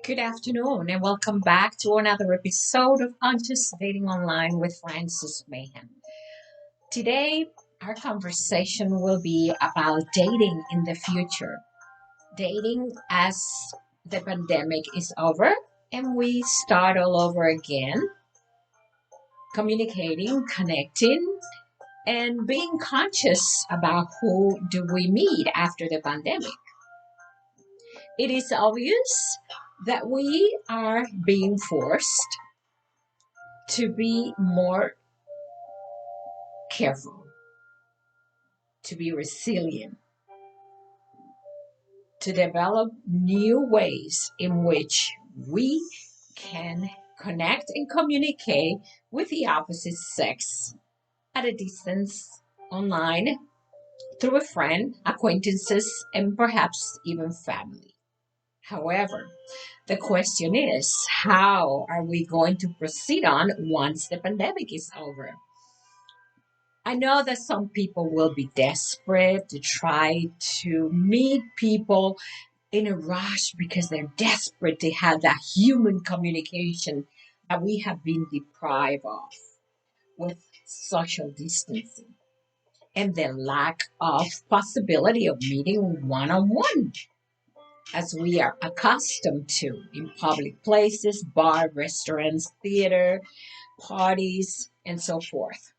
Good afternoon, and welcome back to another episode of Just Dating Online with Francis Mayhem. Today, our conversation will be about dating in the future. Dating as the pandemic is over and we start all over again, communicating, connecting, and being conscious about who do we meet after the pandemic. It is obvious that we are being forced to be more careful, to be resilient, to develop new ways in which we can connect and communicate with the opposite sex at a distance online through a friend, acquaintances, and perhaps even family. However, the question is, how are we going to proceed on once the pandemic is over? I know that some people will be desperate to try to meet people in a rush because they're desperate to have that human communication that we have been deprived of with social distancing and the lack of possibility of meeting one on one as we are accustomed to in public places, bar, restaurants, theater, parties, and so forth.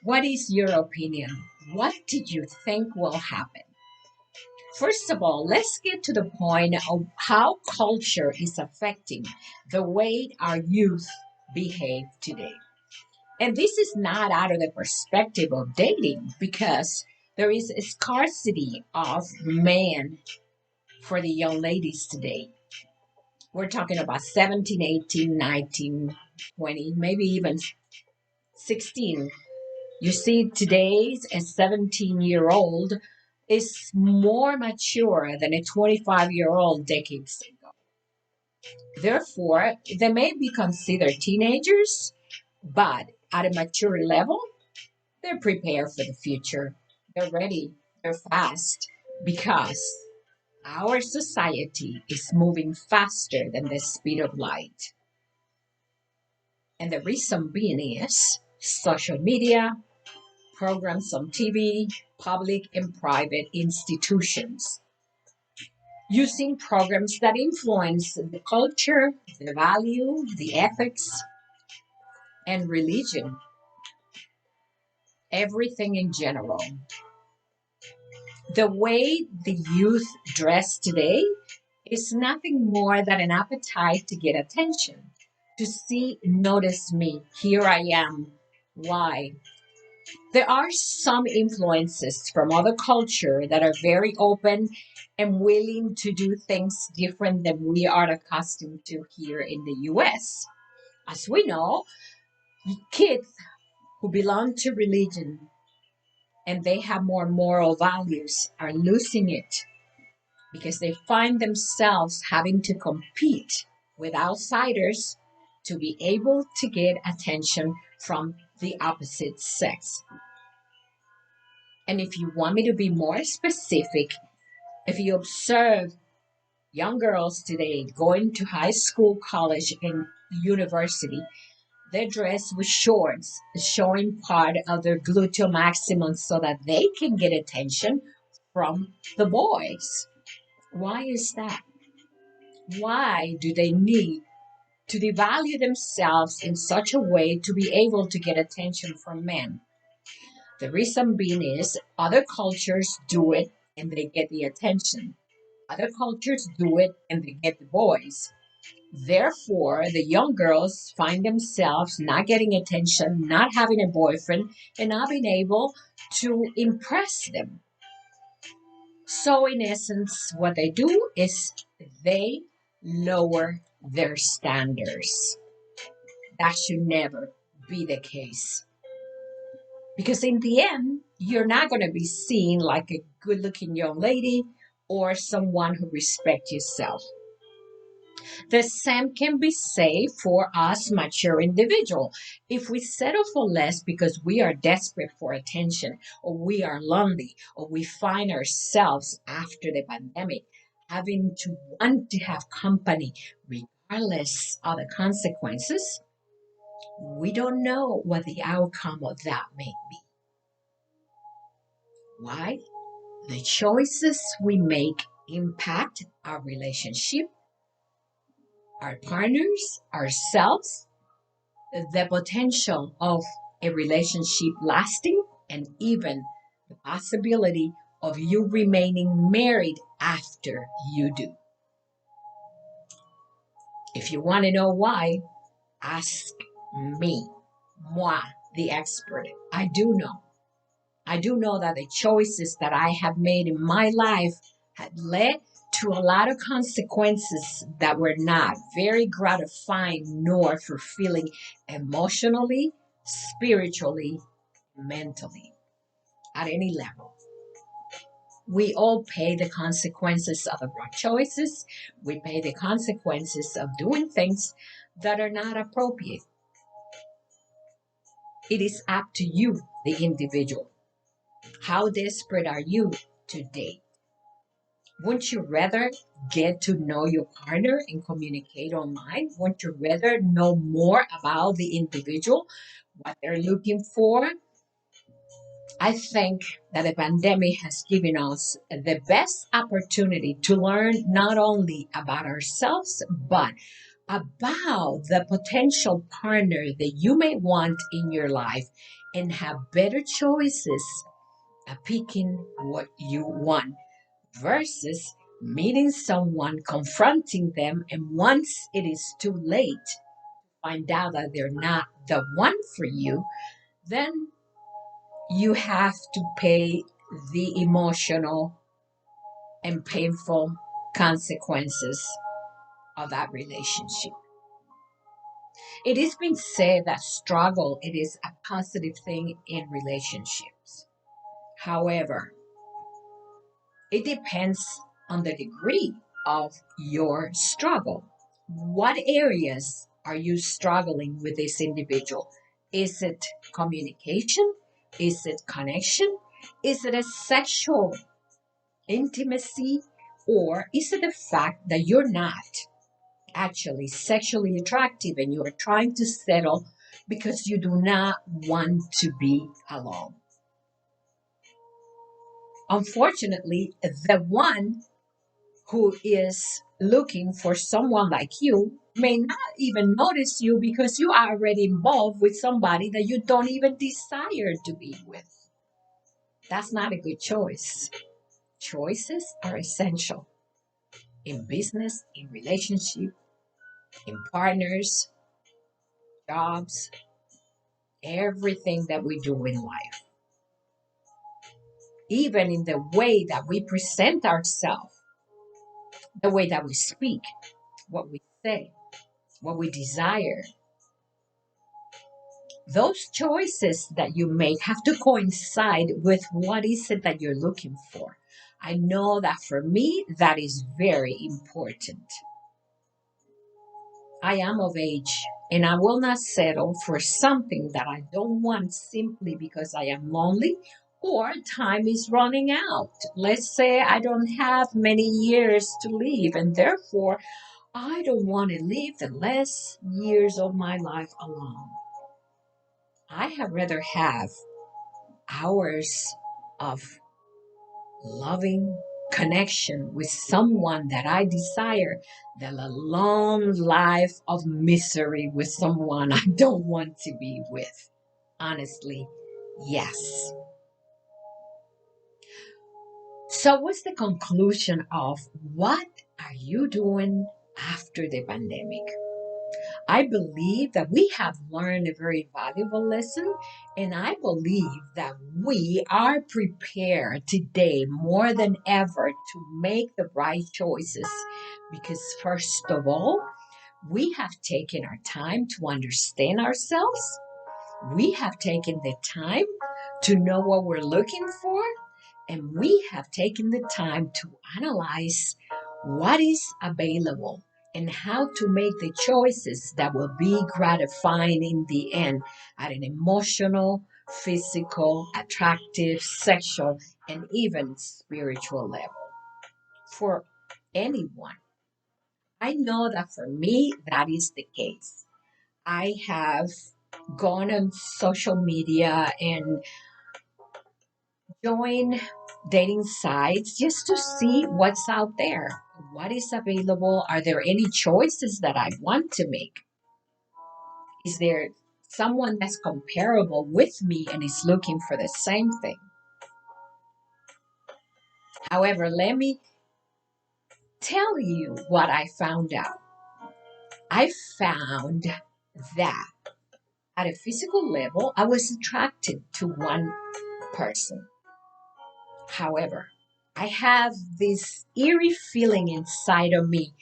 What is your opinion? What did you think will happen? First of all, let's get to the point of how culture is affecting the way our youth behave today. And this is not out of the perspective of dating because there is a scarcity of men for the young ladies today. We're talking about 17, 18, 19, 20, maybe even 16. You see, today's a 17-year-old is more mature than a 25-year-old decades ago. Therefore, they may be considered teenagers, but at a mature level, they're prepared for the future. They're ready, they're fast, because our society is moving faster than the speed of light. And the reason being is social media, programs on TV, public and private institutions, using programs that influence the culture, the value, the ethics, and religion, everything in general. The way the youth dress today is nothing more than an appetite to get attention, to see, notice me, here I am. Why? There are some influences from other culture that are very open and willing to do things different than we are accustomed to here in the US. As we know, kids who belong to religion and they have more moral values are losing it because they find themselves having to compete with outsiders to be able to get attention from the opposite sex. And if you want me to be more specific, if you observe young girls today going to high school, college, and university, they dress with shorts, showing part of their gluteal maximum so that they can get attention from the boys. Why is that? Why do they need to devalue themselves in such a way to be able to get attention from men? The reason being is other cultures do it and they get the attention. Other cultures do it and they get the boys. Therefore, the young girls find themselves not getting attention, not having a boyfriend, and not being able to impress them. So, in essence, what they do is they lower their standards. That should never be the case. Because in the end, you're not going to be seen like a good looking young lady or someone who respects yourself. The same can be said for us mature individual. If we settle for less because we are desperate for attention or we are lonely or we find ourselves after the pandemic having to want to have company regardless of the consequences, we don't know what the outcome of that may be. Why? The choices we make impact our relationship, our partners, ourselves, the potential of a relationship lasting, and even the possibility of you remaining married after you do. If you want to know why, ask me, moi, the expert. I do know. I do know that the choices that I have made in my life had led to a lot of consequences that were not very gratifying nor fulfilling emotionally, spiritually, mentally, at any level. We all pay the consequences of the wrong choices. We pay the consequences of doing things that are not appropriate. It is up to you, the individual. How desperate are you to date? Wouldn't you rather get to know your partner and communicate online? Wouldn't you rather know more about the individual, what they're looking for? I think that the pandemic has given us the best opportunity to learn not only about ourselves, but about the potential partner that you may want in your life and have better choices at picking what you want versus meeting someone, confronting them, and once it is too late, find out that they're not the one for you, then you have to pay the emotional and painful consequences of that relationship. It has been said that struggle it is a positive thing in relationships. However, it depends on the degree of your struggle. What areas are you struggling with this individual? Is it communication? Is it connection? Is it a sexual intimacy? Or is it the fact that you're not actually sexually attractive and you are trying to settle because you do not want to be alone? Unfortunately, the one who is looking for someone like you may not even notice you because you are already involved with somebody that you don't even desire to be with. That's not a good choice. Choices are essential in business, in relationship, in partners, jobs, everything that we do in life. Even in the way that we present ourselves, the way that we speak, what we say, what we desire, those choices that you make have to coincide with what is it that you're looking for. I know that for me, that is very important. I am of age and I will not settle for something that I don't want simply because I am lonely or time is running out. Let's say I don't have many years to live and therefore I don't want to live the last years of my life alone. I had rather have hours of loving connection with someone that I desire than a long life of misery with someone I don't want to be with. Honestly, yes. So, what's the conclusion of what are you doing after the pandemic? I believe that we have learned a very valuable lesson, and I believe that we are prepared today more than ever to make the right choices. Because, first of all, we have taken our time to understand ourselves, we have taken the time to know what we're looking for, and we have taken the time to analyze what is available and how to make the choices that will be gratifying in the end at an emotional, physical, attractive, sexual, and even spiritual level. For anyone. I know that for me, that is the case. I have gone on social media and joined dating sites just to see what's out there, what is available. Are there any choices that I want to make? Is there someone that's comparable with me and is looking for the same thing? However, let me tell you what I found out. I found that at a physical level, I was attracted to one person. However, I have this eerie feeling inside of me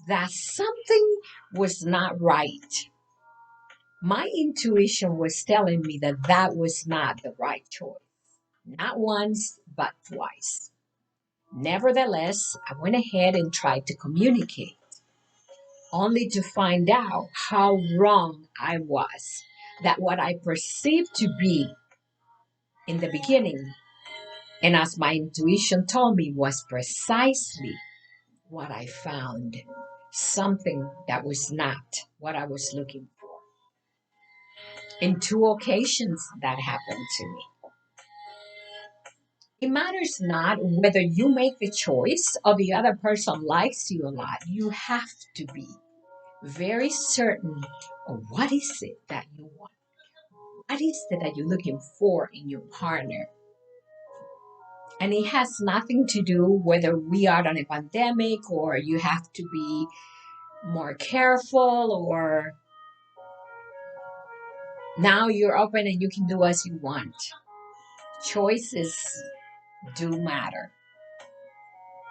that something was not right. My intuition was telling me that that was not the right choice. Not once, but twice. Nevertheless, I went ahead and tried to communicate, only to find out how wrong I was. That what I perceived to be in the beginning, and as my intuition told me, was precisely what I found. Something that was not what I was looking for. In two occasions, that happened to me. It matters not whether you make the choice or the other person likes you a lot. You have to be very certain of what is it that you want. What is it that you're looking for in your partner? And it has nothing to do whether we are on a pandemic or you have to be more careful or now you're open and you can do as you want. Choices do matter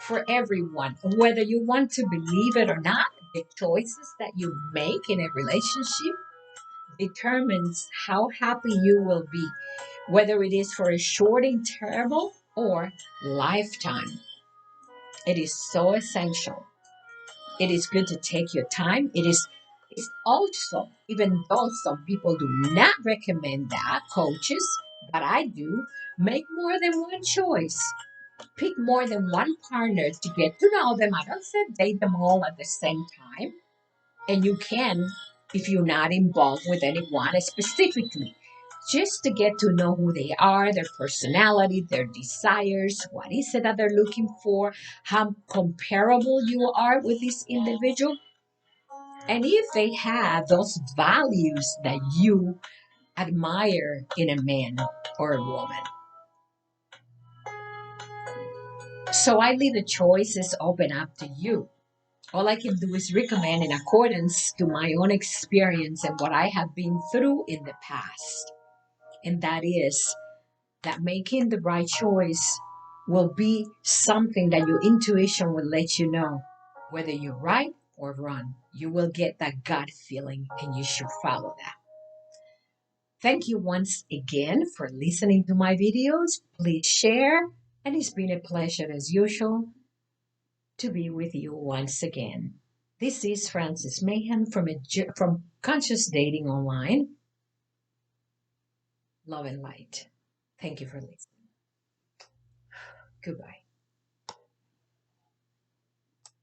for everyone. Whether you want to believe it or not, the choices that you make in a relationship determines how happy you will be, whether it is for a short interval or lifetime. It is so essential. It is good to take your time. It's also, even though some people do not recommend that, coaches, but I do, make more than one choice. Pick more than one partner to get to know them. I don't say date them all at the same time. And you can if you're not involved with anyone specifically. Just to get to know who they are, their personality, their desires, what is it that they're looking for, how comparable you are with this individual, and if they have those values that you admire in a man or a woman. So I leave the choices open up to you. All I can do is recommend in accordance to my own experience and what I have been through in the past. And that is that making the right choice will be something that your intuition will let you know whether you're right or wrong. You will get that gut feeling and you should follow that. Thank you once again for listening to my videos. Please share, and it's been a pleasure as usual to be with you once again. This is Francis Mahan from Conscious Dating Online. Love and light. Thank you for listening. Goodbye.